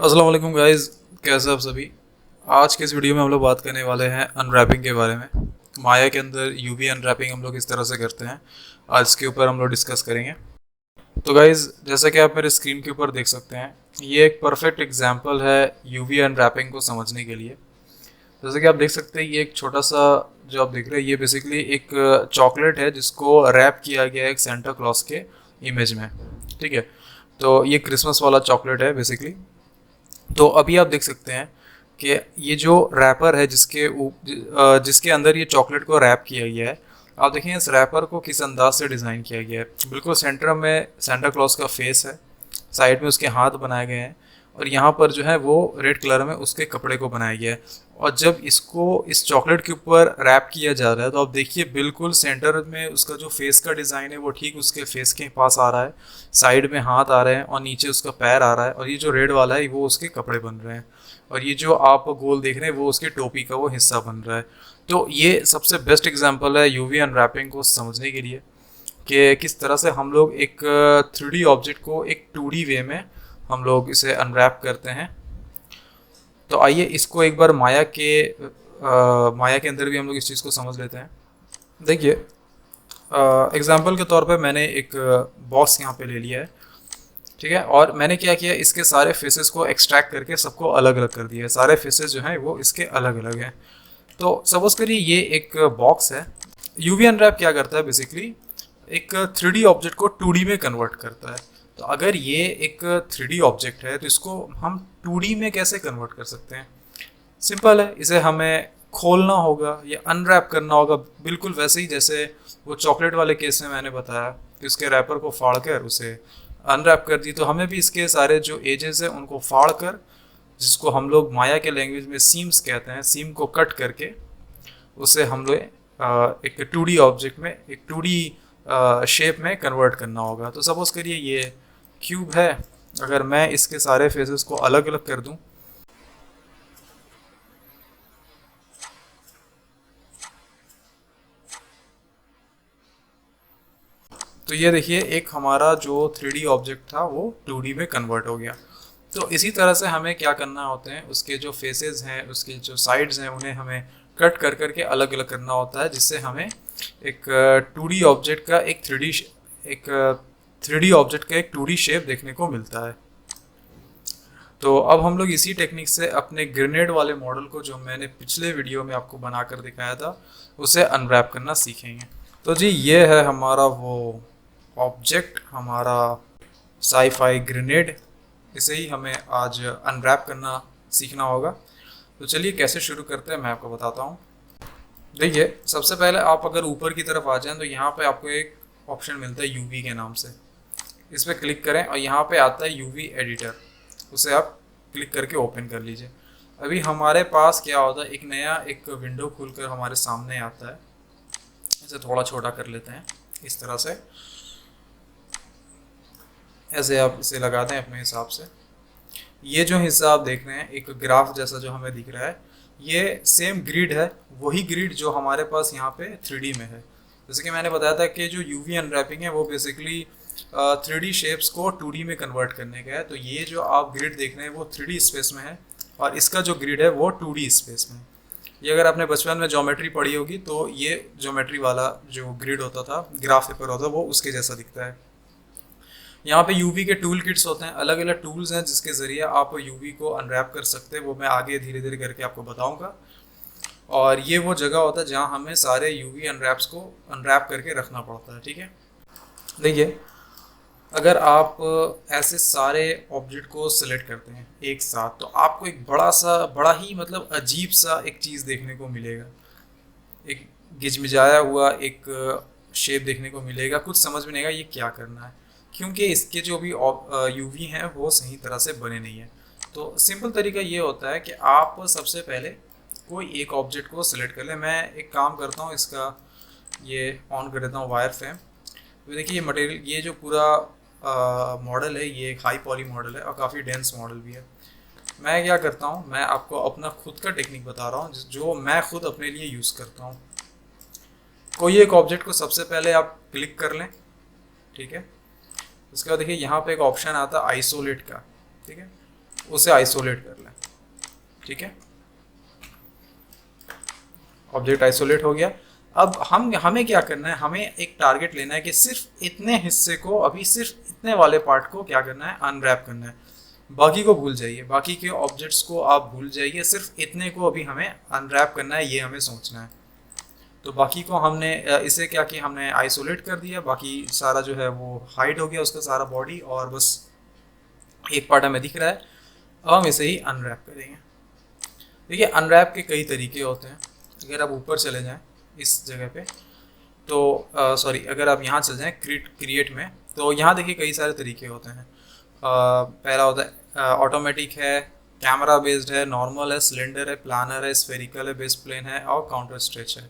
अस्सलाम वालेकुम गाइस, कैसे आप सभी। आज के इस वीडियो में हम लोग बात करने वाले हैं अनरैपिंग के बारे में। माया के अंदर यूवी अनरैपिंग हम लोग इस तरह से करते हैं, आज इसके ऊपर हम लोग डिस्कस करेंगे। तो गाइस, जैसा कि आप मेरे स्क्रीन के ऊपर देख सकते हैं, ये एक परफेक्ट एग्जांपल है यूवी अनरैपिंग को समझने के लिए। जैसे कि आप देख सकते हैं, ये एक छोटा सा जो आप देख रहे हैं, ये बेसिकली एक चॉकलेट है जिसको रैप किया गया है एक सेंटा क्लॉज के इमेज में। ठीक है, तो ये क्रिसमस वाला चॉकलेट है बेसिकली। तो अभी आप देख सकते हैं कि ये जो रैपर है जिसके अंदर ये चॉकलेट को रैप किया गया है, आप देखें इस रैपर को किस अंदाज से डिज़ाइन किया गया है। बिल्कुल सेंटर में सेंटा क्लॉज का फेस है, साइड में उसके हाथ बनाए गए हैं, और यहाँ पर जो है वो रेड कलर में उसके कपड़े को बनाया गया है। और जब इसको इस चॉकलेट के ऊपर रैप किया जा रहा है, तो आप देखिए बिल्कुल सेंटर में उसका जो फेस का डिज़ाइन है वो ठीक उसके फेस के पास आ रहा है, साइड में हाथ आ रहे हैं और नीचे उसका पैर आ रहा है, और ये जो रेड वाला है वो उसके कपड़े बन रहे हैं, और ये जो आप गोल देख रहे हैं वो उसकी टोपी का वो हिस्सा बन रहा है। तो ये सबसे बेस्ट एग्जाम्पल है यूवी अनरैपिंग को समझने के लिए कि किस तरह से हम लोग एक 3D ऑब्जेक्ट को एक 2D वे में हम लोग इसे अनरैप करते हैं। तो आइए इसको एक बार माया के अंदर भी हम लोग इस चीज़ को समझ लेते हैं। देखिए, एग्जाम्पल के तौर पे मैंने एक बॉक्स यहाँ पे ले लिया है, ठीक है, और मैंने क्या किया, इसके सारे फेसेस को एक्सट्रैक्ट करके सबको अलग अलग कर दिया है। सारे फेसेस जो हैं वो इसके अलग अलग हैं। तो सपोज करिए ये एक बॉक्स है। यूवी अनरैप क्या करता है, बेसिकली एक 3D ऑब्जेक्ट को 2D में कन्वर्ट करता है। तो अगर ये एक 3D ऑब्जेक्ट है तो इसको हम 2D में कैसे कन्वर्ट कर सकते हैं। सिंपल है, इसे हमें खोलना होगा या अनरैप करना होगा, बिल्कुल वैसे ही जैसे वो चॉकलेट वाले केस में मैंने बताया कि उसके रैपर को फाड़ कर उसे अनरैप कर दी। तो हमें भी इसके सारे जो एजेस हैं उनको फाड़ कर, जिसको हम लोग माया के लैंग्वेज में सीम्स कहते हैं, सीम को कट करके उसे हम लोग एक 2D ऑब्जेक्ट में, एक 2D शेप में कन्वर्ट करना होगा। तो सपोज करिए ये क्यूब है, अगर मैं इसके सारे फेसेस को अलग अलग कर दूं, तो ये देखिए एक हमारा जो 3D ऑब्जेक्ट था वो 2D में कन्वर्ट हो गया। तो इसी तरह से हमें क्या करना होते हैं, उसके जो फेसेस हैं, उसके जो साइड्स हैं, उन्हें हमें कट कर करके अलग अलग करना होता है, जिससे हमें एक 2D ऑब्जेक्ट का एक 3D ऑब्जेक्ट का एक 2D शेप देखने को मिलता है। तो अब हम लोग इसी टेक्निक से अपने ग्रेनेड वाले मॉडल को, जो मैंने पिछले वीडियो में आपको बनाकर दिखाया था, उसे अनरैप करना सीखेंगे। तो जी ये है हमारा वो ऑब्जेक्ट, हमारा साईफाई ग्रेनेड। इसे ही हमें आज अनरैप करना सीखना होगा। तो चलिए कैसे शुरू करते हैं मैं आपको बताता हूँ। देखिए, सबसे पहले आप अगर ऊपर की तरफ आ जाएं तो यहाँ पे आपको एक ऑप्शन मिलता है यूवी के नाम से। इस पर क्लिक करें और यहाँ पे आता है यूवी एडिटर, उसे आप क्लिक करके ओपन कर लीजिए। अभी हमारे पास क्या होता है, एक नया एक विंडो खुलकर हमारे सामने आता है। इसे थोड़ा छोटा कर लेते हैं इस तरह से, ऐसे आप इसे लगा दें अपने हिसाब से। ये जो हिस्सा आप देख रहे हैं, एक ग्राफ जैसा जो हमें दिख रहा है, ये सेम ग्रिड है, वही ग्रिड जो हमारे पास यहाँ पे 3D में है। जैसे कि मैंने बताया था कि जो यूवी अनरैपिंग है वो बेसिकली 3D शेप्स को 2D में कन्वर्ट करने का है। तो ये जो आप ग्रिड देख रहे हैं वो 3D स्पेस में है, और इसका जो ग्रिड है वो 2D स्पेस में है। ये अगर आपने बचपन में ज्योमेट्री पढ़ी होगी तो ये ज्योमेट्री वाला जो ग्रिड होता था, ग्राफ पेपर होता था, वो उसके जैसा दिखता है। यहाँ पे यूवी के टूल किट्स होते हैं, अलग अलग टूल्स हैं जिसके ज़रिए आप यूवी को अनरैप कर सकते हैं, वो मैं आगे धीरे धीरे करके आपको बताऊंगा। और ये वो जगह होता है जहाँ हमें सारे यूवी अनरैप्स को अनरैप करके रखना पड़ता है। ठीक है, देखिए अगर आप ऐसे सारे ऑब्जेक्ट को सिलेक्ट करते हैं एक साथ, तो आपको एक बड़ा ही मतलब अजीब सा एक चीज़ देखने को मिलेगा, एक गिजमिजाया हुआ एक शेप देखने को मिलेगा। कुछ समझ में नहीं आएगा ये क्या करना है, क्योंकि इसके जो भी यूवी हैं वो सही तरह से बने नहीं हैं। तो सिंपल तरीका ये होता है कि आप सबसे पहले कोई एक ऑब्जेक्ट को सिलेक्ट कर लें। मैं एक काम करता हूँ, इसका ये ऑन कर देता हूँ वायर फ्रेम। तो देखिए ये मटेरियल, ये जो पूरा मॉडल है ये एक हाई पॉली मॉडल है और काफ़ी डेंस मॉडल भी है। मैं क्या करता हूँ, मैं आपको अपना खुद का टेक्निक बता रहा हूँ जो मैं खुद अपने लिए यूज़ करता हूँ। कोई एक ऑब्जेक्ट को सबसे पहले आप क्लिक कर लें, ठीक है। उसके बाद देखिए यहाँ पे एक ऑप्शन आता है आइसोलेट का, ठीक है। उसे आइसोलेट कर लें। ठीक है, ऑब्जेक्ट आइसोलेट हो गया। अब हमें क्या करना है, हमें एक टारगेट लेना है कि सिर्फ इतने हिस्से को, अभी सिर्फ इतने वाले पार्ट को क्या करना है, अनरैप करना है। बाकी को भूल जाइए, बाकी के ऑब्जेक्ट्स को आप भूल जाइए, सिर्फ इतने को अभी हमें अनरैप करना है, ये हमें सोचना है। तो बाकी को हमने इसे क्या किया, हमने आइसोलेट कर दिया, बाकी सारा जो है वो हाइड हो गया उसका सारा बॉडी, और बस एक पार्ट हमें दिख रहा है। अब हम इसे ही अनरैप करेंगे। देखिए अनरैप के कई तरीके होते हैं। अगर आप ऊपर चले जाएं इस जगह पे, तो सॉरी, अगर आप यहाँ चले जाएं क्रिएट में, तो यहाँ देखिए कई सारे तरीके होते हैं। पहला होता है ऑटोमेटिक है, कैमरा बेस्ड है, नॉर्मल है, सिलेंडर है, प्लानर है, स्फेरिकल है, बेस प्लेन है, और काउंटर स्ट्रेच है।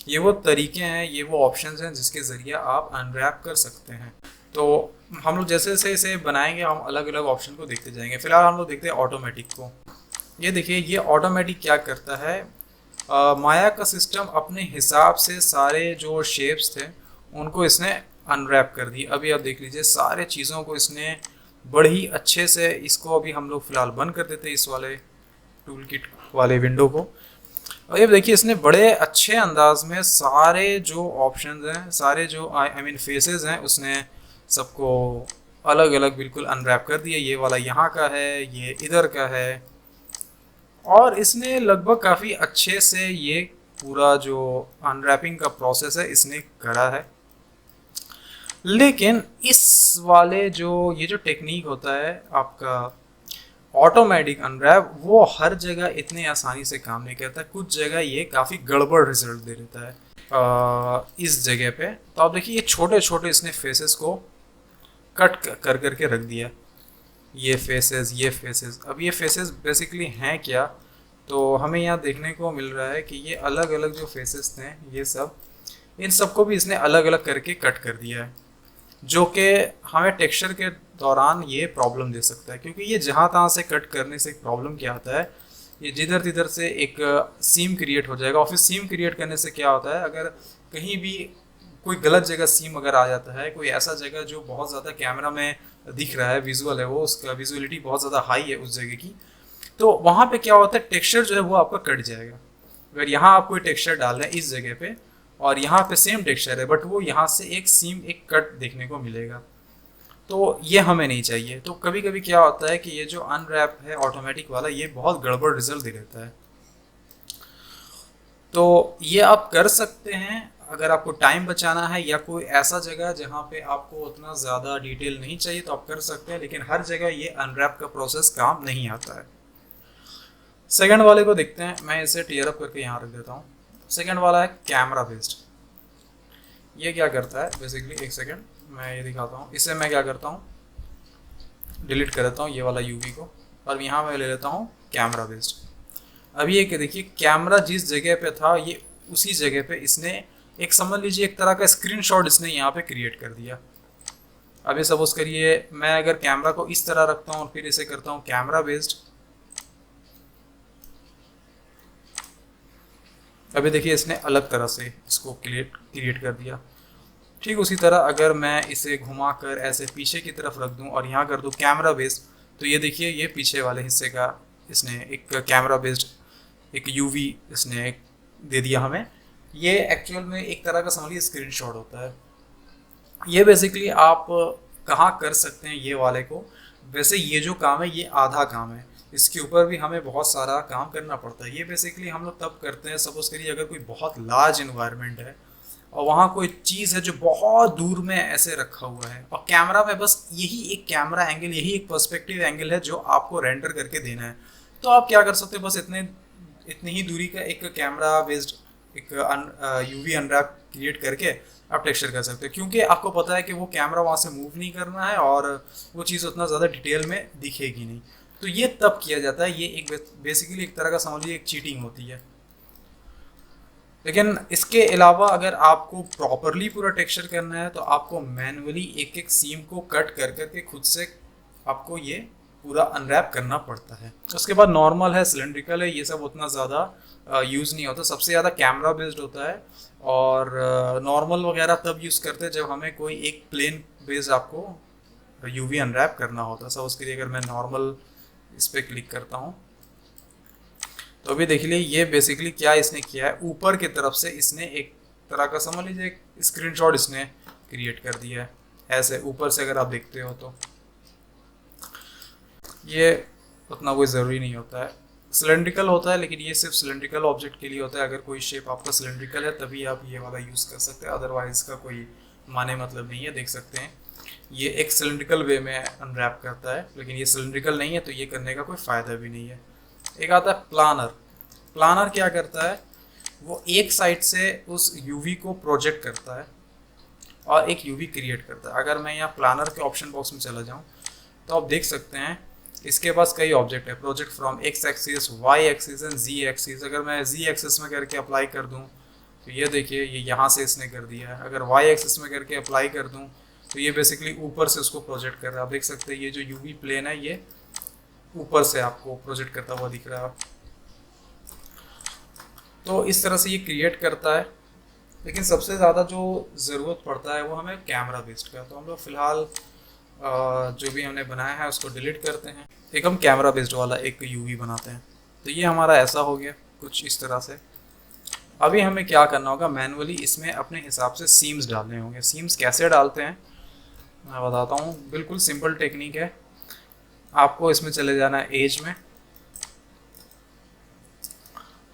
ये वो तरीके हैं, ये वो ऑप्शंस हैं जिसके ज़रिए आप अनरैप कर सकते हैं। तो हम लोग जैसे जैसे इसे बनाएंगे हम अलग अलग ऑप्शन को देखते जाएंगे। फिलहाल हम लोग देखते हैं ऑटोमेटिक को। ये देखिए, ये ऑटोमेटिक क्या करता है, माया का सिस्टम अपने हिसाब से सारे जो शेप्स थे उनको इसने अनरैप कर दी। अभी आप देख लीजिए, सारे चीज़ों को इसने बड़ी अच्छे से, इसको अभी हम लोग फ़िलहाल बंद कर देते हैं, इस वाले टूल किट वाले विंडो को। और ये देखिए, इसने बड़े अच्छे अंदाज में सारे जो ऑप्शंस हैं, सारे जो आई मीन फेसेस हैं, उसने सबको अलग अलग बिल्कुल अनरैप कर दिया। ये वाला यहाँ का है, ये इधर का है, और इसने लगभग काफ़ी अच्छे से ये पूरा जो अनरैपिंग का प्रोसेस है इसने करा है। लेकिन इस वाले जो ये जो टेक्निक होता है आपका ऑटोमेटिक अनरैप, वो हर जगह इतने आसानी से काम नहीं करता। कुछ जगह ये काफ़ी गड़बड़ रिजल्ट दे देता है। इस जगह पे तो आप देखिए, ये छोटे छोटे इसने फेसेस को कट कर करके रख दिया। ये फेसेस, अब ये फेसेस बेसिकली हैं क्या, तो हमें यहाँ देखने को मिल रहा है कि ये अलग अलग जो फेसेस थे, ये सब, इन सबको भी इसने अलग अलग करके कट कर दिया है, जो कि हमें टेक्सचर के दौरान ये प्रॉब्लम दे सकता है। क्योंकि ये जहाँ तहाँ से कट करने से एक प्रॉब्लम क्या आता है, ये जिधर तिधर से एक सीम क्रिएट हो जाएगा। और फिर सीम क्रिएट करने से क्या होता है, अगर कहीं भी कोई गलत जगह सीम अगर आ जाता है, कोई ऐसा जगह जो बहुत ज़्यादा कैमरा में दिख रहा है, विजुअल है वो, उसका विजुअलिटी बहुत ज़्यादा हाई है उस जगह की, तो वहाँ पे क्या होता है, टेक्सचर जो है वो आपका कट जाएगा। अगर यहाँ आप कोई टेक्सचर डाल रहे हैं इस जगह पे, और यहाँ पे सेम टेक्सचर है, बट वो यहाँ से एक सीम, एक कट देखने को मिलेगा, तो ये हमें नहीं चाहिए। तो कभी कभी क्या होता है कि ये जो अनरैप है ऑटोमेटिक वाला, ये बहुत गड़बड़ रिजल्ट दे देता है। तो ये आप कर सकते हैं अगर आपको टाइम बचाना है, या कोई ऐसा जगह जहाँ पे आपको उतना ज़्यादा डिटेल नहीं चाहिए तो आप कर सकते हैं, लेकिन हर जगह ये अनरैप का प्रोसेस काम नहीं आता है। सेकंड वाले को देखते हैं, मैं इसे टीयर अप करके यहाँ रख देता हूँ। सेकंड वाला है कैमरा बेस्ड। ये क्या करता है बेसिकली, एक सेकंड मैं ये दिखाता हूँ। इसे मैं क्या करता हूँ, डिलीट कर देता हूँ ये वाला यूवी को, और यहाँ मैं ले लेता हूँ कैमरा बेस्ड। अभी ये देखिए, कैमरा जिस जगह पे था ये उसी जगह पे इसने एक, समझ लीजिए एक तरह का स्क्रीनशॉट इसने यहाँ पे क्रिएट कर दिया। अभी सपोज करिए मैं अगर कैमरा को इस तरह रखता हूँ और फिर इसे करता हूँ कैमरा बेस्ड, अभी देखिए इसने अलग तरह से इसको क्रिएट कर दिया। ठीक उसी तरह अगर मैं इसे घुमाकर ऐसे पीछे की तरफ रख दूं और यहाँ कर दूं कैमरा बेस्ड, तो ये देखिए ये पीछे वाले हिस्से का इसने एक कैमरा बेस्ड एक यूवी इसने एक दे दिया हमें। ये एक्चुअल में एक तरह का समझिए स्क्रीनशॉट होता है। ये बेसिकली आप कहाँ कर सकते हैं ये वाले को, वैसे ये जो काम है ये आधा काम है, इसके ऊपर भी हमें बहुत सारा काम करना पड़ता है। ये बेसिकली हम लोग तब करते हैं, सपोज करिए अगर कोई बहुत लार्ज इन्वायरमेंट है और वहाँ कोई चीज़ है जो बहुत दूर में ऐसे रखा हुआ है, और कैमरा में बस यही एक कैमरा एंगल, यही एक पर्सपेक्टिव एंगल है जो आपको रेंडर करके देना है। तो आप क्या कर सकते हैं, बस इतनी ही दूरी का एक कैमरा बेस्ड एक यूवी अनरैप क्रिएट करके आप टेक्सचर कर सकते हो, क्योंकि आपको पता है कि वो कैमरा वहाँ से मूव नहीं करना है और वो चीज़ उतना ज़्यादा डिटेल में दिखेगी नहीं। तो ये तब किया जाता है, ये एक बेसिकली एक तरह का समझ लीजिए एक चीटिंग होती है। लेकिन इसके अलावा अगर आपको प्रॉपरली पूरा टेक्सचर करना है तो आपको मैनुअली एक एक सीम को कट कर करके खुद से आपको ये पूरा अनरैप करना पड़ता है। उसके बाद नॉर्मल है, सिलेंड्रिकल है, ये सब उतना ज़्यादा यूज़ नहीं होता, सबसे ज़्यादा कैमरा बेस्ड होता है। और नॉर्मल वगैरह तब यूज़ करते हैं जब हमें कोई एक प्लेन बेस्ड आपको यूवी अनरैप करना होता है। सपोज करिए अगर मैं नॉर्मल इस पर क्लिक करता हूँ तो अभी देख लीजिए ये बेसिकली क्या इसने किया है, ऊपर की तरफ से इसने एक तरह का समझ लीजिए एक स्क्रीनशॉट इसने क्रिएट कर दिया है ऐसे ऊपर से। अगर आप देखते हो तो ये उतना कोई ज़रूरी नहीं होता है, सिलेंड्रिकल होता है, लेकिन ये सिर्फ सिलेंड्रिकल ऑब्जेक्ट के लिए होता है। अगर कोई शेप आपका सिलेंड्रिकल है तभी आप ये वाला यूज़ कर सकते हैं, अदरवाइज का कोई माने मतलब नहीं है। देख सकते हैं ये एक सिलेंड्रिकल वे में अनरैप करता है, लेकिन ये सिलेंड्रिकल नहीं है तो ये करने का कोई फ़ायदा भी नहीं है। एक आता है प्लानर। प्लानर क्या करता है, वो एक साइड से उस यूवी को प्रोजेक्ट करता है और एक यूवी क्रिएट करता है। अगर मैं यहाँ प्लानर के ऑप्शन बॉक्स में चला जाऊँ तो आप देख सकते हैं इसके पास कई ऑब्जेक्ट है, project from x axis, y axis and z axis. अगर मैं जी एक्सिस में करके अप्लाई कर दूँ तो ये देखिए ये यहाँ से इसने कर दिया है। अगर वाई एक्सिस में करके अप्लाई कर दूँ तो ये बेसिकली ऊपर से उसको प्रोजेक्ट कर रहा है। आप देख सकते हैं ये जो यूवी प्लेन है ये ऊपर से आपको प्रोजेक्ट करता हुआ दिख रहा है। तो इस तरह से ये क्रिएट करता है, लेकिन सबसे ज़्यादा जो ज़रूरत पड़ता है वो हमें कैमरा बेस्ड का। तो हम लोग फ़िलहाल जो भी हमने बनाया है उसको डिलीट करते हैं, एक हम कैमरा बेस्ड वाला एक यूवी बनाते हैं। तो ये हमारा ऐसा हो गया कुछ इस तरह से। अभी हमें क्या करना होगा, मैनुअली इसमें अपने हिसाब से सीम्स डालने होंगे। सीम्स कैसे डालते हैं मैं बताता हूँ, बिल्कुल सिंपल टेक्निक है। आपको इसमें चले जाना है एज में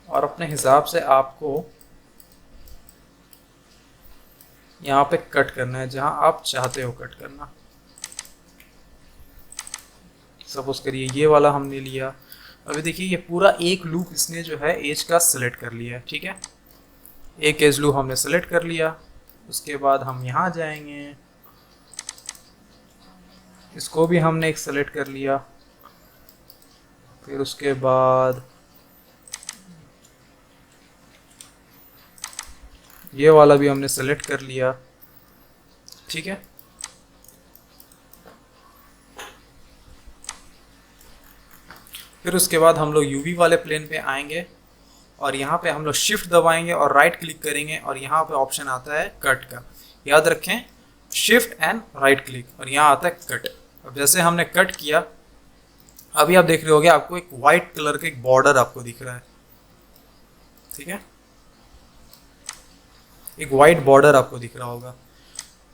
और अपने हिसाब से आपको यहाँ पे कट करना है जहाँ आप चाहते हो कट करना। सपोज करिए ये वाला हमने लिया। अभी देखिए ये पूरा एक लूप इसने जो है एज का सिलेक्ट कर लिया है, ठीक है। एक एज लूप हमने सेलेक्ट कर लिया। उसके बाद हम यहाँ जाएंगे, इसको भी हमने एक सेलेक्ट कर लिया। फिर उसके बाद ये वाला भी हमने सेलेक्ट कर लिया, ठीक है। फिर उसके बाद हम लोग यूवी वाले प्लेन पे आएंगे और यहाँ पे हम लोग शिफ्ट दबाएंगे और राइट क्लिक करेंगे और यहाँ पे ऑप्शन आता है कट का। याद रखें शिफ्ट एंड राइट क्लिक और यहाँ आता है कट। अब जैसे हमने कट किया, अभी आप देख रहे होगे आपको एक वाइट कलर का एक बॉर्डर आपको दिख रहा है, ठीक है। एक वाइट बॉर्डर आपको दिख रहा होगा,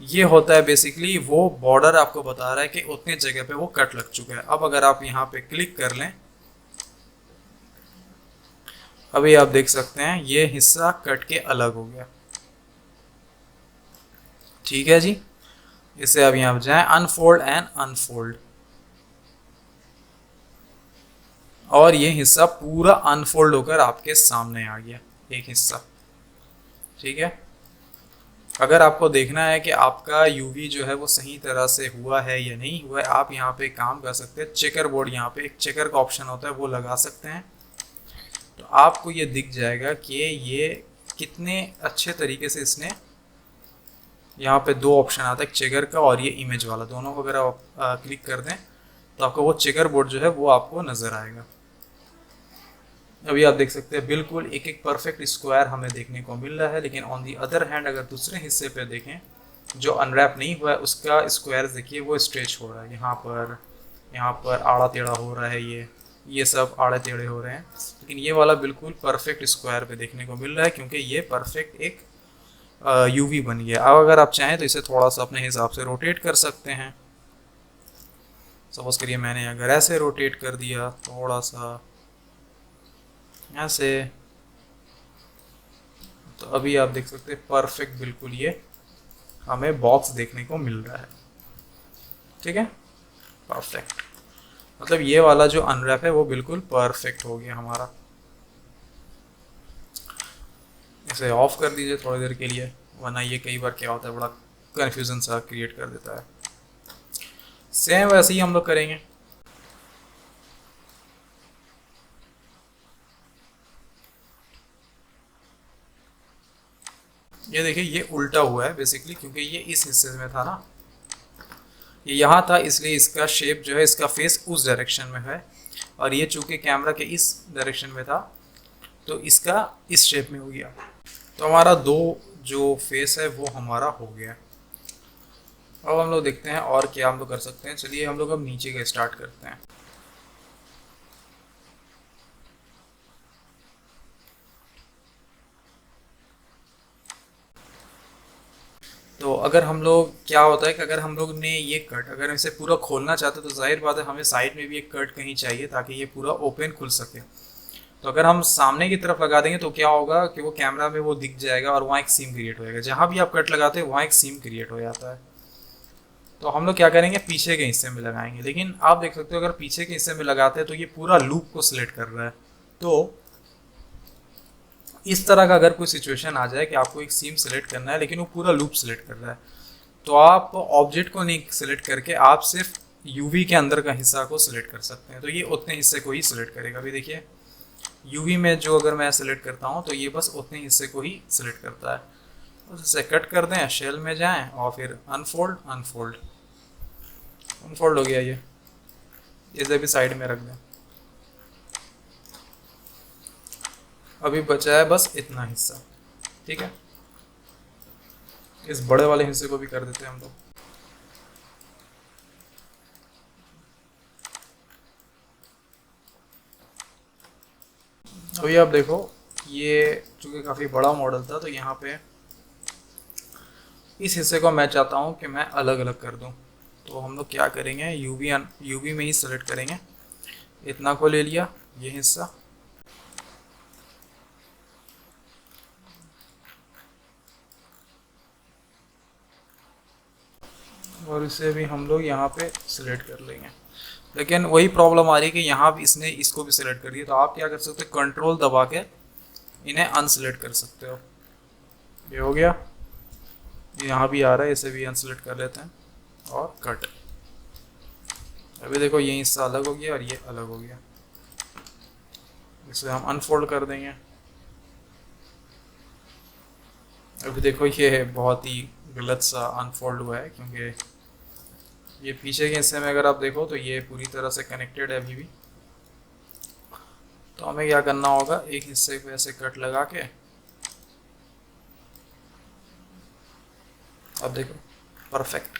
ये होता है बेसिकली वो बॉर्डर आपको बता रहा है कि उतने जगह पे वो कट लग चुका है। अब अगर आप यहाँ पे क्लिक कर लें, अभी आप देख सकते हैं ये हिस्सा कट के अलग हो गया, ठीक है जी। इसे अब यहाँ जाएं अनफोल्ड एंड अनफोल्ड, और ये हिस्सा पूरा अनफोल्ड होकर आपके सामने आ गया एक हिस्सा, ठीक है। अगर आपको देखना है कि आपका यूवी जो है वो सही तरह से हुआ है या नहीं हुआ है, आप यहाँ पे काम कर सकते हैं। चेकर बोर्ड, यहाँ पे एक चेकर का ऑप्शन होता है वो लगा सकते हैं, तो आपको ये दिख जाएगा कि ये कितने अच्छे तरीके से इसने, यहाँ पे दो ऑप्शन आता है, चेकर का और ये इमेज वाला, दोनों को अगर आप क्लिक कर दें तो आपको वो चेकर बोर्ड जो है वो आपको नज़र आएगा। अभी आप देख सकते हैं बिल्कुल एक एक परफेक्ट स्क्वायर हमें देखने को मिल रहा है। लेकिन ऑन दी अदर हैंड अगर दूसरे हिस्से पे देखें जो अनरैप नहीं हुआ है उसका स्क्वायर देखिए वो स्ट्रेच हो रहा है, यहाँ पर आड़ा टेढ़ा हो रहा है, ये सब आड़े टेढ़े हो रहे हैं। लेकिन ये वाला बिल्कुल परफेक्ट स्क्वायर पे देखने को मिल रहा है क्योंकि ये परफेक्ट एक यूवी बन गया। अब अगर आप चाहें तो इसे थोड़ा सा अपने हिसाब से रोटेट कर सकते हैं। सपोज करिए मैंने अगर ऐसे रोटेट कर दिया थोड़ा सा ऐसे, तो अभी आप देख सकते हैं परफेक्ट बिल्कुल ये हमें बॉक्स देखने को मिल रहा है, ठीक है। परफेक्ट मतलब ये वाला जो अनरैप है वो बिल्कुल परफेक्ट हो गया हमारा। इसे ऑफ कर दीजिए थोड़ी देर के लिए, वरना ये कई बार क्या होता है बड़ा कन्फ्यूजन सा क्रिएट कर देता है। सेम वैसे ही हम लोग करेंगे। ये देखिए ये उल्टा हुआ है बेसिकली क्योंकि ये इस हिस्से में था ना, ये यहाँ था, इसलिए इसका शेप जो है इसका फेस उस डायरेक्शन में है, और ये चूंकि कैमरा के इस डायरेक्शन में था तो इसका इस शेप में हो गया। तो हमारा दो जो फेस है वो हमारा हो गया। अब हम लोग देखते हैं और क्या हम लोग कर सकते हैं। चलिए हम लोग अब नीचे का स्टार्ट करते हैं। तो अगर हम लोग, क्या होता है कि अगर हम लोग ने ये कट, अगर इसे पूरा खोलना चाहते हैं तो जाहिर बात है हमें साइड में भी एक कट कहीं चाहिए ताकि ये पूरा ओपन खुल सके। तो अगर हम सामने की तरफ लगा देंगे तो क्या होगा कि वो कैमरा में वो दिख जाएगा और वहाँ एक सीम क्रिएट होएगा। जहाँ भी आप कट लगाते हैं वहाँ एक सीम क्रिएट हो जाता है। तो हम लोग क्या करेंगे, पीछे के हिस्से में लगाएंगे। लेकिन आप देख सकते हो अगर पीछे के हिस्से में लगाते हैं तो ये पूरा लूप को सिलेक्ट कर रहा है। तो इस तरह का अगर कोई सिचुएशन आ जाए कि आपको एक सीम सेलेक्ट करना है लेकिन वो पूरा लूप सेलेक्ट कर रहा है, तो आप ऑब्जेक्ट को नहीं सेलेक्ट करके आप सिर्फ यूवी के अंदर का हिस्सा को सिलेक्ट कर सकते हैं। तो ये उतने हिस्से को ही सिलेक्ट करेगा। अभी देखिए यूवी में जो अगर मैं सेलेक्ट करता हूँ तो ये बस उतने हिस्से को ही सिलेक्ट करता है। तो इसे कट कर दें, शेल में जाएं और फिर अनफोल्ड अनफोल्ड अनफोल्ड हो गया। ये इसे भी साइड में रख दें। अभी बचा है बस इतना हिस्सा। ठीक है, इस बड़े वाले हिस्से को भी कर देते हैं हम लोग। अभी आप देखो, ये चूंकि काफ़ी बड़ा मॉडल था तो यहाँ पे इस हिस्से को मैं चाहता हूँ कि मैं अलग अलग कर दूँ। तो हम लोग क्या करेंगे, यूवी में ही सेलेक्ट करेंगे। इतना को ले लिया, ये हिस्सा, और इसे भी हम लोग यहाँ पे सिलेक्ट कर लेंगे। लेकिन वही प्रॉब्लम आ रही है कि यहाँ भी इसने इसको भी सिलेक्ट कर दिया। तो आप क्या कर सकते हो, कंट्रोल दबा के इन्हें अनसिलेक्ट कर सकते हो। ये हो गया, यहाँ भी आ रहा है, इसे भी अनसिलेक्ट कर लेते हैं और कट। अभी देखो ये हिस्सा अलग हो गया और ये अलग हो गया। इसे हम अनफोल्ड कर देंगे। अभी देखो ये बहुत ही गलत सा अनफोल्ड हुआ है, क्योंकि ये पीछे के हिस्से में अगर आप देखो तो ये पूरी तरह से कनेक्टेड है अभी भी। तो हमें क्या करना होगा, एक हिस्से को ऐसे कट लगा के, अब देखो परफेक्ट।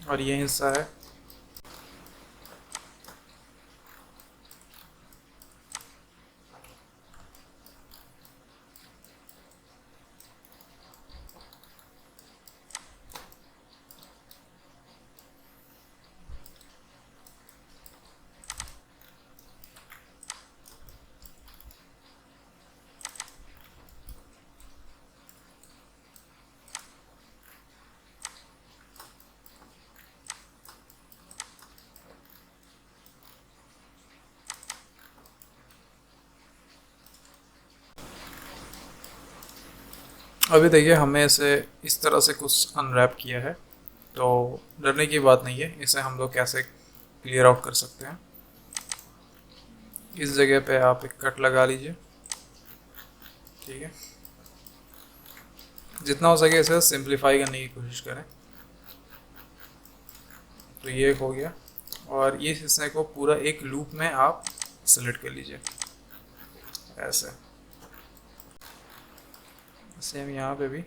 और ये हिस्सा है, अभी देखिए हमें इसे इस तरह से कुछ अनरैप किया है। तो डरने की बात नहीं है, इसे हम लोग कैसे क्लियर आउट कर सकते हैं। इस जगह पे आप एक कट लगा लीजिए। ठीक है, जितना हो सके इसे सिंप्लीफाई करने की कोशिश करें। तो ये हो गया, और ये हिस्से को पूरा एक लूप में आप सेलेक्ट कर लीजिए ऐसे। सेम यहाँ पे भी।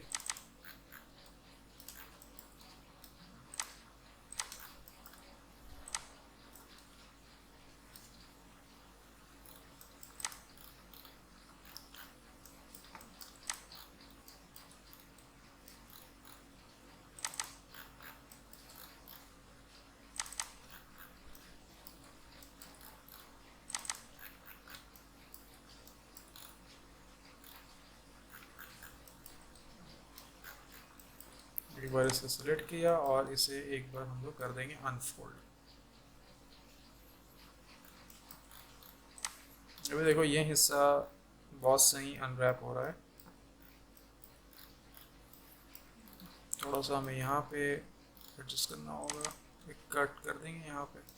एक बार इसे सेलेक्ट किया और इसे एक बार हम लोग कर देंगे अनफोल्ड। अभी देखो ये हिस्सा बहुत सही अनरैप हो रहा है। थोड़ा सा हमें यहाँ पे एडजस्ट करना होगा, एक कट कर देंगे यहाँ पे।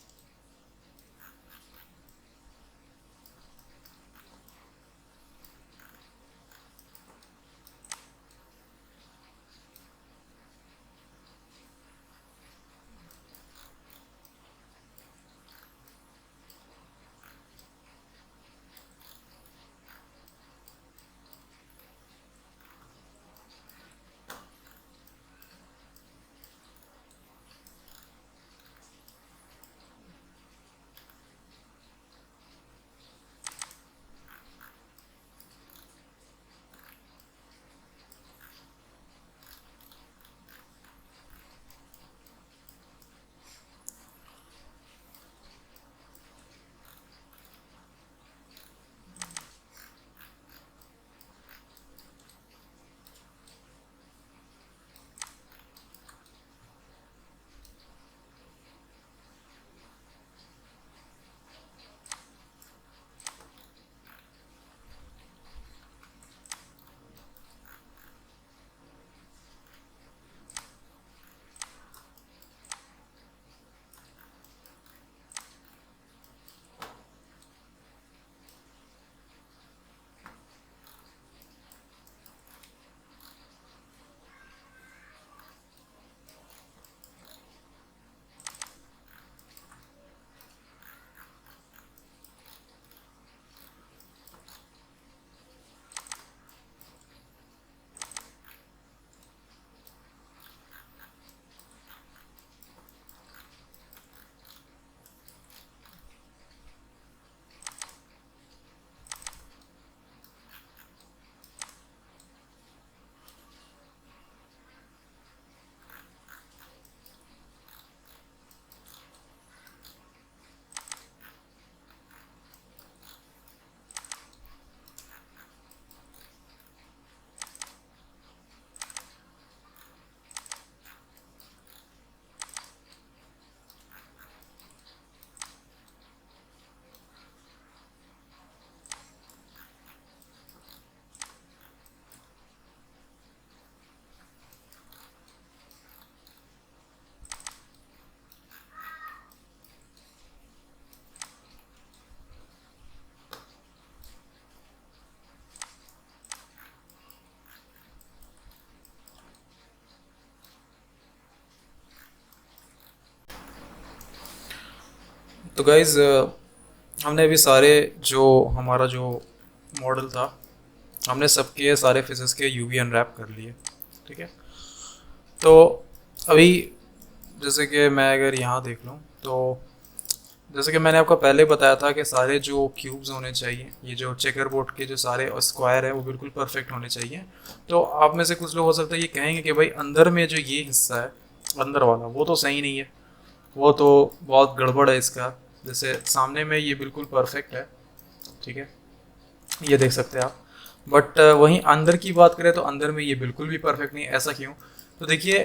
तो गाइज़ हमने अभी सारे जो हमारा जो मॉडल था, हमने सबके सारे फेसेस के यूवी अनरैप कर लिए, ठीक है। तो अभी जैसे कि मैं अगर यहाँ देख लूँ तो जैसे कि मैंने आपको पहले बताया था कि सारे जो क्यूब्स होने चाहिए, ये जो चेकर बोर्ड के जो सारे स्क्वायर है वो बिल्कुल परफेक्ट होने चाहिए। तो आप में से कुछ लोग हो सकता है ये कहेंगे कि भाई अंदर में जो ये हिस्सा है अंदर वाला वो तो सही नहीं है, वो तो बहुत गड़बड़ है इसका। जैसे सामने में ये बिल्कुल परफेक्ट है, ठीक है, ये देख सकते हैं आप। बट वहीं अंदर की बात करें तो अंदर में ये बिल्कुल भी परफेक्ट नहीं है। ऐसा क्यों? तो देखिए,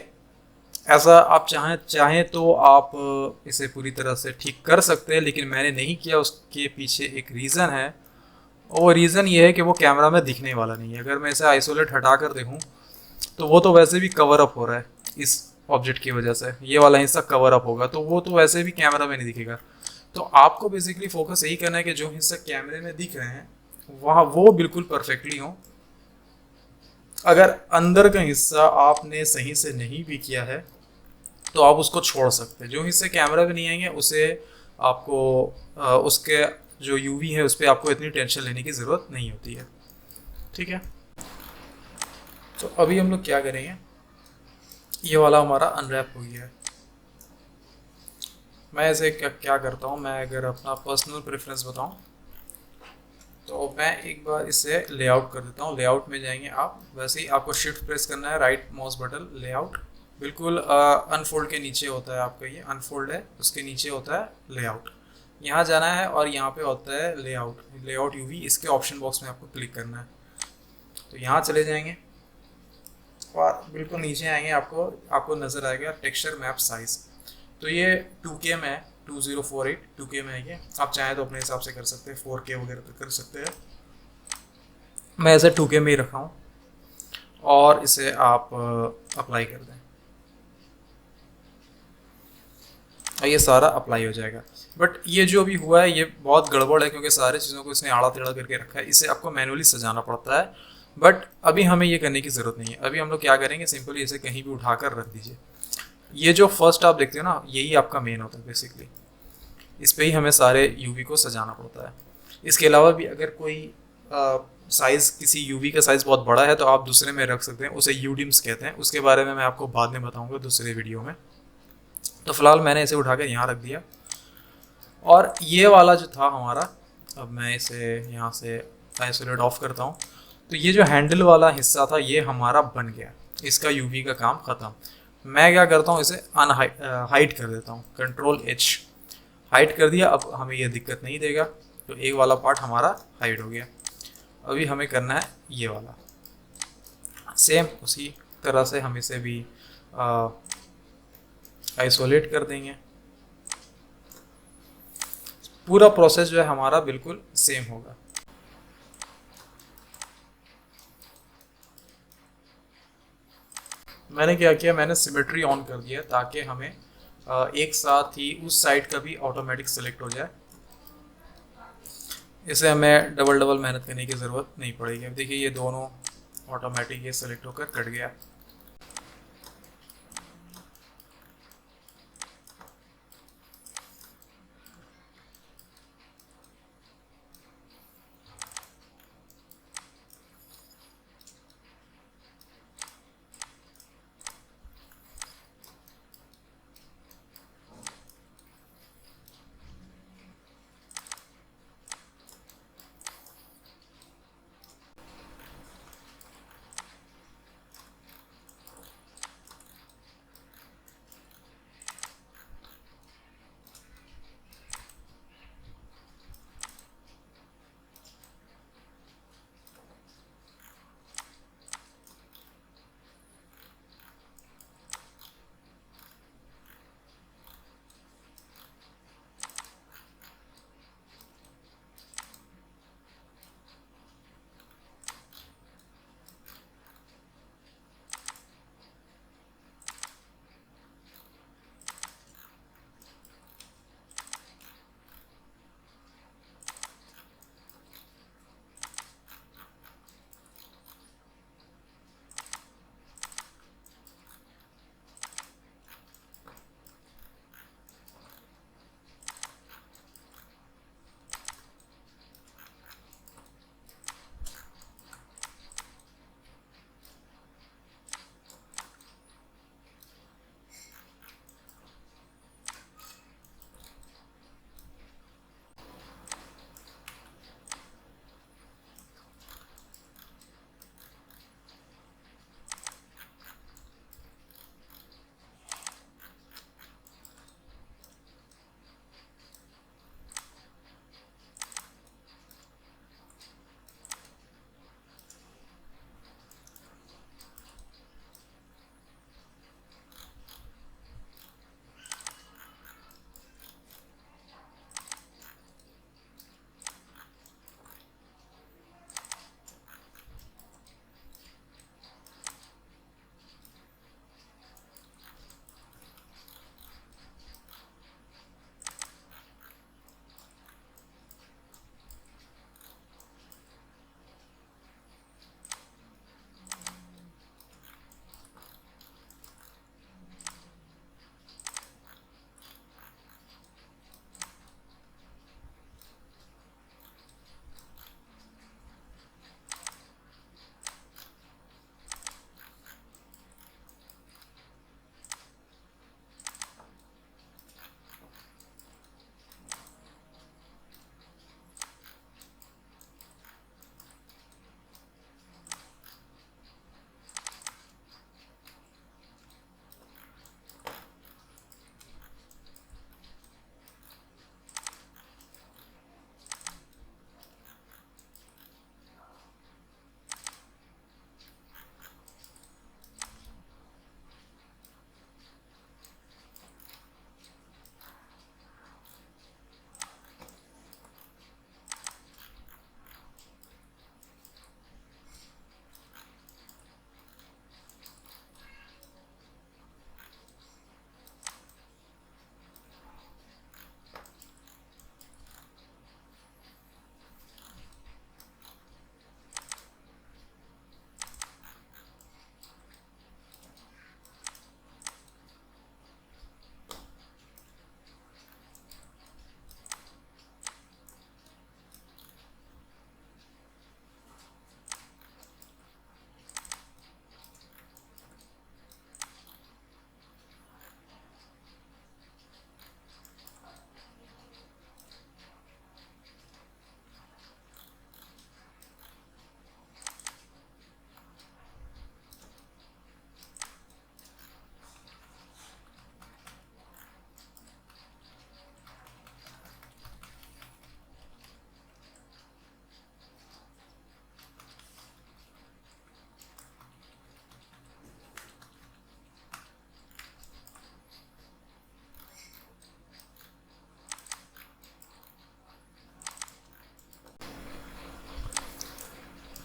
ऐसा आप चाहें चाहें तो आप इसे पूरी तरह से ठीक कर सकते हैं, लेकिन मैंने नहीं किया। उसके पीछे एक रीज़न है, और वो रीज़न ये है कि वो कैमरा में दिखने वाला नहीं है। अगर मैं इसे आइसोलेट हटा कर देखूँ तो वो तो वैसे भी कवर अप हो रहा है इस ऑब्जेक्ट की वजह से, ये वाला हिस्सा कवर अप होगा, तो वो तो वैसे भी कैमरा में नहीं दिखेगा। तो आपको बेसिकली फोकस यही करना है कि जो हिस्सा कैमरे में दिख रहे हैं वहाँ वो बिल्कुल परफेक्टली हो। अगर अंदर का हिस्सा आपने सही से नहीं भी किया है तो आप उसको छोड़ सकते हैं। जो हिस्से कैमरा में नहीं आएंगे उसे आपको उसके जो यूवी है उस पर आपको इतनी टेंशन लेने की ज़रूरत नहीं होती है, ठीक है। तो अभी हम लोग क्या करेंगे, ये वाला हमारा अनरैप हो गया है। मैं ऐसे क्या करता हूँ, मैं अगर अपना पर्सनल प्रेफरेंस बताऊँ तो मैं एक बार इसे लेआउट कर देता हूँ। लेआउट में जाएंगे आप, वैसे ही आपको शिफ्ट प्रेस करना है, राइट माउस बटन, लेआउट, बिल्कुल अनफोल्ड के नीचे होता है आपका, ये अनफोल्ड है उसके नीचे होता है लेआउट। यहाँ जाना है और यहाँ पे होता है लेआउट, लेआउट यूवी, इसके ऑप्शन बॉक्स में आपको क्लिक करना है। तो यहाँ चले जाएंगे और बिल्कुल नीचे आएंगे, आपको आपको नज़र आएगा टेक्सचर मैप साइज़। तो ये 2K में है, 2048 2K में है ये। आप चाहें तो अपने हिसाब से कर सकते हैं, 4K वगैरह तो कर सकते हैं। मैं इसे 2K में ही रखा हूँ और इसे आप अप्लाई कर दें और ये सारा अप्लाई हो जाएगा। बट ये जो अभी हुआ है ये बहुत गड़बड़ है, क्योंकि सारी चीज़ों को इसने आड़ा टेढ़ा करके रखा है। इसे आपको मैनुअली सजाना पड़ता है, बट अभी हमें ये करने की ज़रूरत नहीं है। अभी हम लोग क्या करेंगे, सिंपली इसे कहीं भी उठाकर रख दीजिए। ये जो फर्स्ट आप देखते हो ना, यही आपका मेन होता है बेसिकली, इस पे ही हमें सारे यूवी को सजाना पड़ता है। इसके अलावा भी अगर कोई साइज़, किसी यूवी का साइज़ बहुत बड़ा है तो आप दूसरे में रख सकते हैं, उसे यूडिम्स कहते हैं। उसके बारे में मैं आपको बाद में बताऊंगा दूसरे वीडियो में। तो फिलहाल मैंने इसे उठाकर यहाँ रख दिया। और ये वाला जो था हमारा, अब मैं इसे यहाँ से आइसोलेट ऑफ करता हूँ। तो ये जो हैंडल वाला हिस्सा था ये हमारा बन गया, इसका यूवी का काम ख़त्म। मैं क्या करता हूँ, इसे हाइड कर देता हूँ, Ctrl+H, हाइड कर दिया। अब हमें ये दिक्कत नहीं देगा, तो एक वाला पार्ट हमारा हाइड हो गया। अभी हमें करना है ये वाला, सेम उसी तरह से हम इसे भी आइसोलेट कर देंगे। पूरा प्रोसेस जो है हमारा बिल्कुल सेम होगा। मैंने क्या किया, मैंने सिमेट्री ऑन कर दिया ताकि हमें एक साथ ही उस साइड का भी ऑटोमेटिक सेलेक्ट हो जाए। इसे हमें डबल डबल मेहनत करने की ज़रूरत नहीं पड़ेगी। अब देखिए ये दोनों ऑटोमेटिक ये सेलेक्ट होकर कट गया।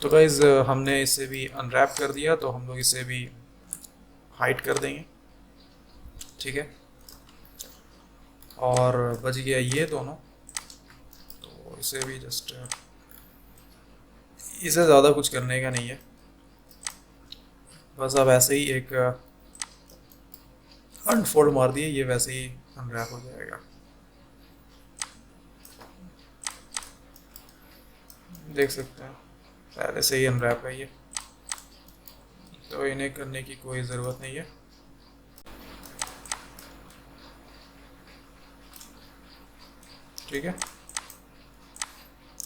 तो गाइज हमने इसे भी अनरैप कर दिया, तो हम लोग इसे भी हाइड कर देंगे, ठीक है। और बच गया ये दोनों, तो इसे भी जस्ट, इसे ज़्यादा कुछ करने का नहीं है, बस अब ऐसे ही एक अनफोल्ड मार दिए, ये वैसे ही अनरैप हो जाएगा। देख सकते हैं पहले से ही अनरैप है ये, तो इन्हें करने की कोई ज़रूरत नहीं है। ठीक है,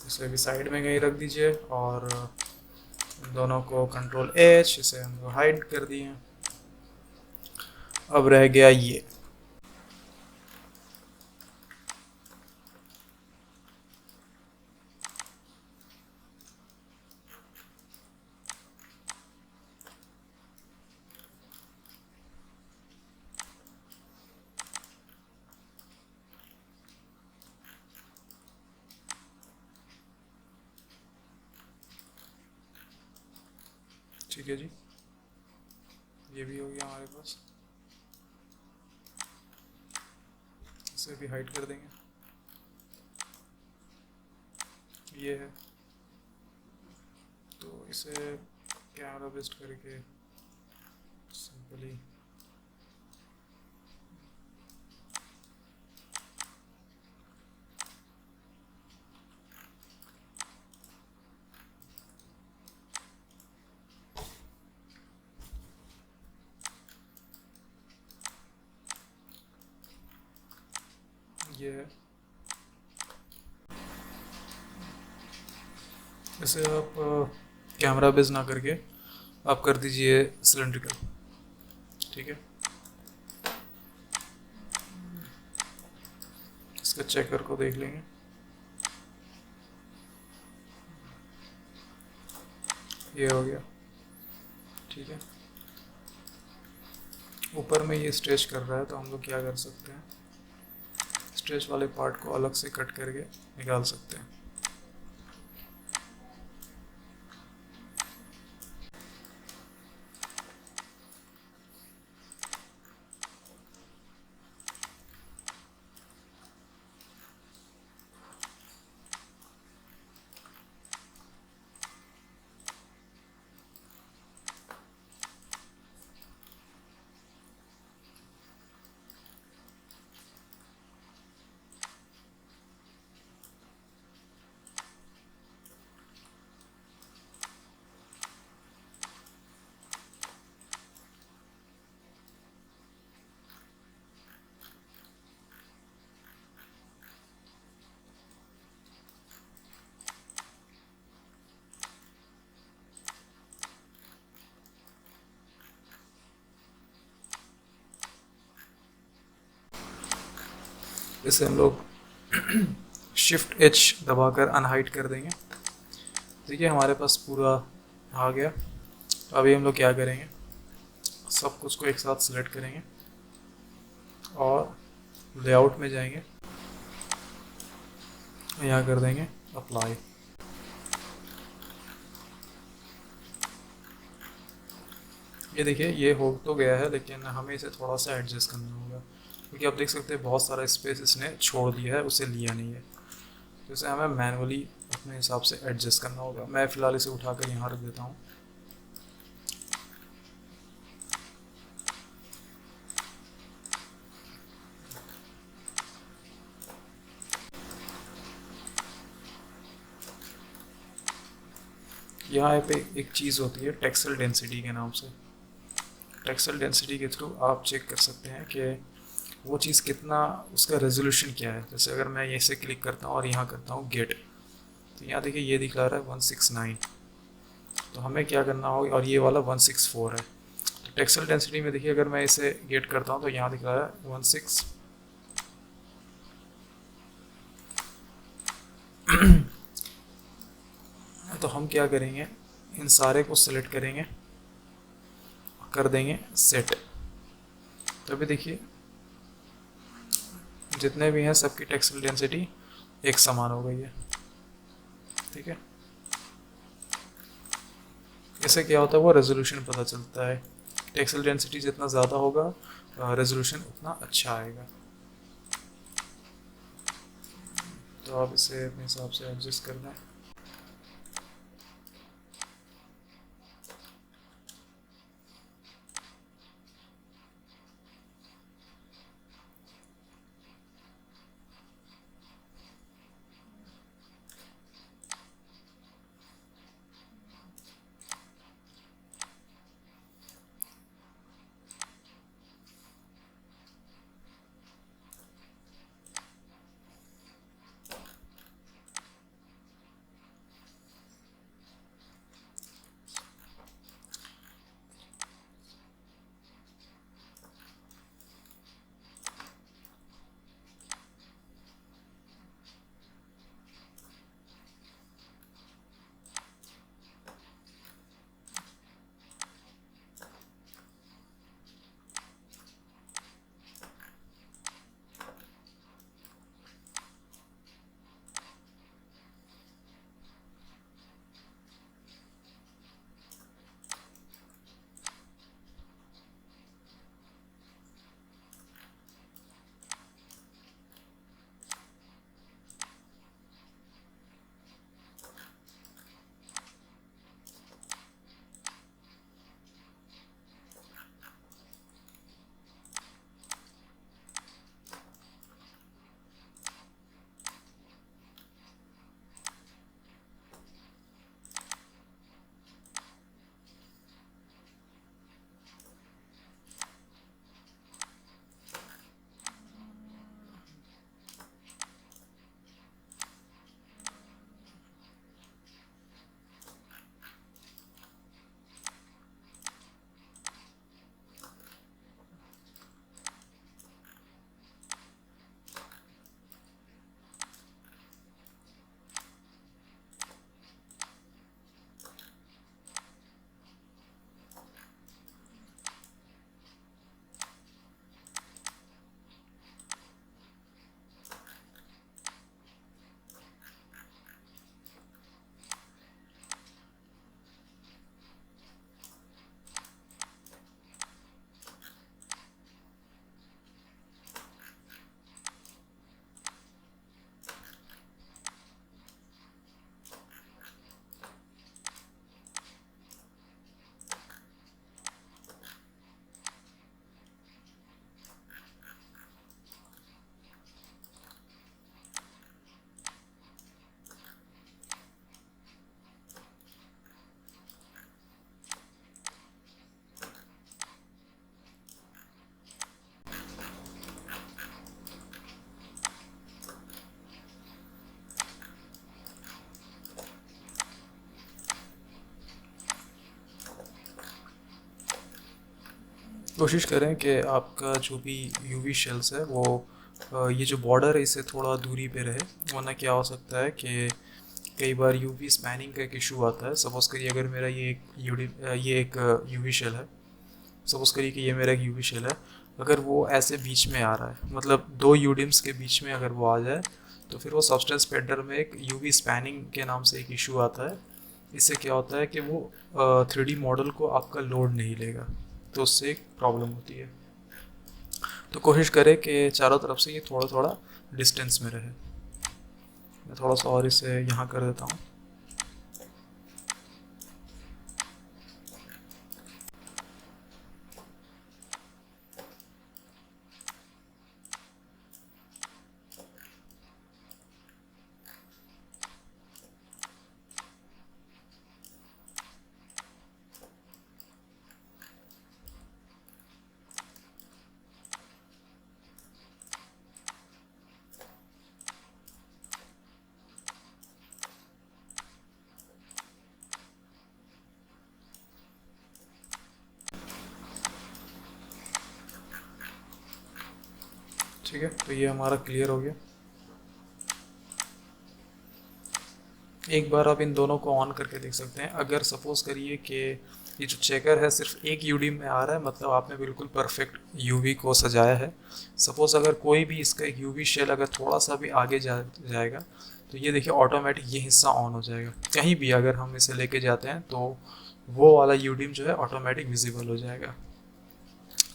इसे भी साइड में कहीं रख दीजिए, और दोनों को कंट्रोल एच, इसे हम हाइड कर दिए। अब रह गया ये, ठीक है जी, ये भी हो गया हमारे पास। इसे भी हाइड कर देंगे, ये है, तो इसे कैमरा बेस्ट करके सिंपली ये है। इसे आप कैमरा बेस ना करके आप कर दीजिए सिलेंड्रिकल, ठीक है। इसका चेकर को देख लेंगे, ये हो गया, ठीक है। ऊपर में ये स्ट्रेच कर रहा है, तो हम लोग क्या कर सकते हैं, स्ट्रेच वाले पार्ट को अलग से कट करके निकाल सकते हैं। इसे हम लोग शिफ्ट एच दबाकर अनहाइड कर देंगे। देखिए हमारे पास पूरा आ गया। अभी हम लोग क्या करेंगे, सब कुछ को एक साथ सिलेक्ट करेंगे और लेआउट में जाएंगे, यहाँ कर देंगे अप्लाई। ये देखिए ये हो तो गया है, लेकिन हमें इसे थोड़ा सा एडजस्ट करना होगा, क्योंकि आप देख सकते हैं बहुत सारा स्पेस इसने छोड़ दिया है, उसे लिया नहीं है, तो इसे हमें मैनुअली अपने हिसाब से एडजस्ट करना होगा। मैं फ़िलहाल इसे उठाकर यहाँ रख देता हूँ। यहाँ पे एक चीज़ होती है टेक्सचर डेंसिटी के नाम से। टेक्सचर डेंसिटी के थ्रू आप चेक कर सकते हैं कि वो चीज़ कितना, उसका रेजोल्यूशन क्या है। जैसे अगर मैं इसे क्लिक करता हूँ और यहाँ करता हूँ गेट, तो यहाँ देखिए ये दिखा रहा है 169, तो हमें क्या करना होगा, और ये वाला 164 है। तो टेक्सचर डेंसिटी में देखिए अगर मैं इसे गेट करता हूँ तो यहाँ दिख रहा है 16। तो हम क्या करेंगे, इन सारे को सिलेक्ट करेंगे, कर देंगे सेट। तो अभी देखिए जितने भी हैं सबकी टेक्सचर डेंसिटी एक समान हो गई है, ठीक है। इससे क्या होता है, वो रेजोल्यूशन पता चलता है। टेक्सचर डेंसिटी जितना ज़्यादा होगा रेजोल्यूशन उतना अच्छा आएगा। तो आप इसे अपने हिसाब से एडजस्ट करना है। कोशिश करें कि आपका जो भी यूवी शेल्स है वो ये जो बॉर्डर है इससे थोड़ा दूरी पे रहे, वरना क्या हो सकता है कि कई बार यूवी स्पैनिंग का एक इशू आता है। सपोज़ करिए अगर मेरा ये एक यूवी शेल है, सपोज़ करिए कि ये मेरा एक यूवी शेल है, अगर वो ऐसे बीच में आ रहा है, मतलब दो यूडिम्स के बीच में अगर वो आ जाए, तो फिर वो सब्सटेंस स्पेक्टर में एक यूवी स्पैनिंग के नाम से एक इशू आता है। इससे क्या होता है कि वो 3D मॉडल को आपका लोड नहीं लेगा, तो उससे एक प्रॉब्लम होती है। तो कोशिश करें कि चारों तरफ से ये थोड़ा थोड़ा डिस्टेंस में रहे। मैं थोड़ा सा और इसे यहाँ कर देता हूँ। ठीक है, तो ये हमारा क्लियर हो गया। एक बार आप इन दोनों को ऑन करके देख सकते हैं। अगर सपोज़ करिए कि ये जो चेकर है सिर्फ एक यूडी में आ रहा है, मतलब आपने बिल्कुल परफेक्ट यूवी को सजाया है। सपोज़ अगर कोई भी इसका एक यूवी शेल अगर थोड़ा सा भी आगे जाएगा, तो ये देखिए ऑटोमेटिक ये हिस्सा ऑन हो जाएगा। कहीं भी अगर हम इसे लेके जाते हैं तो वो वाला यूडीम जो है ऑटोमेटिक विजिबल हो जाएगा।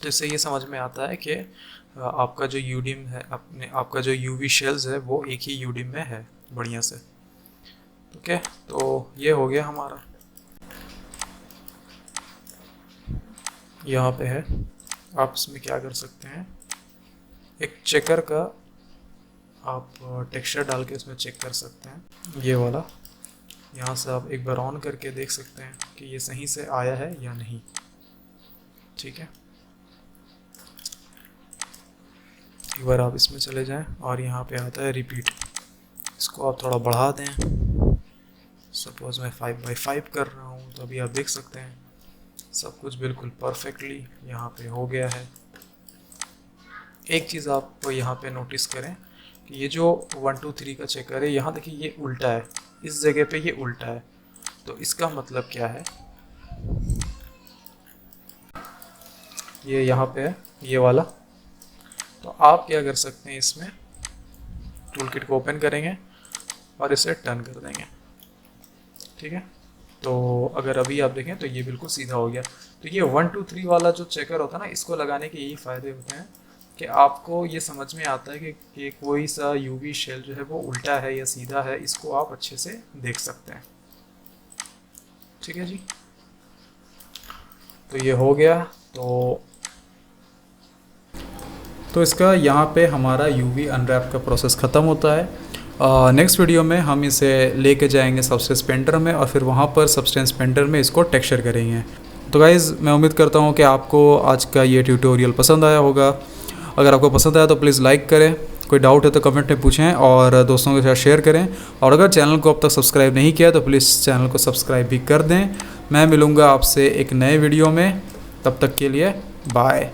तो इससे ये समझ में आता है कि आपका जो यूडीम है, आपका जो यूवी शेल्स है वो एक ही यूडीम में है बढ़िया से। ओके, तो ये हो गया हमारा, यहाँ पे है। आप इसमें क्या कर सकते हैं, एक चेकर का आप टेक्सचर डाल के इसमें चेक कर सकते हैं। ये वाला यहाँ से आप एक बार ऑन करके देख सकते हैं कि ये सही से आया है या नहीं। ठीक है, एक बार आप इसमें चले जाएं और यहाँ पे आता है रिपीट, इसको आप थोड़ा बढ़ा दें। सपोज मैं 5x5 कर रहा हूँ, तो अभी आप देख सकते हैं सब कुछ बिल्कुल परफेक्टली यहाँ पे हो गया है। एक चीज़ आप यहाँ पे नोटिस करें कि ये जो 1 2 3 का चेकर है, यहाँ देखिए ये उल्टा है, इस जगह पे ये उल्टा है। तो इसका मतलब क्या है, ये यहाँ पे है ये वाला। तो आप क्या कर सकते हैं, इसमें टूल किट को ओपन करेंगे और इसे टर्न कर देंगे। ठीक है, तो अगर अभी आप देखें तो ये बिल्कुल सीधा हो गया। तो ये 1 2 3 वाला जो चेकर होता है ना, इसको लगाने के यही फ़ायदे होते हैं कि आपको ये समझ में आता है कि कोई सा यूवी शेल जो है वो उल्टा है या सीधा है, इसको आप अच्छे से देख सकते हैं। ठीक है जी, तो ये हो गया। तो इसका यहाँ पे हमारा यूवी अनरैप का प्रोसेस ख़त्म होता है। नेक्स्ट वीडियो में हम इसे लेके जाएंगे सबस्टेंस पेंटर में और फिर वहाँ पर सबस्टेंस पेंटर में इसको टेक्सचर करेंगे। तो गाइज़, मैं उम्मीद करता हूँ कि आपको आज का ये ट्यूटोरियल पसंद आया होगा। अगर आपको पसंद आया तो प्लीज़ लाइक करें, कोई डाउट है तो कमेंट में पूछें और दोस्तों के साथ शेयर करें। और अगर चैनल को अब तक सब्सक्राइब नहीं किया तो प्लीज़ चैनल को सब्सक्राइब भी कर दें। मैं मिलूँगा आपसे एक नए वीडियो में, तब तक के लिए बाय।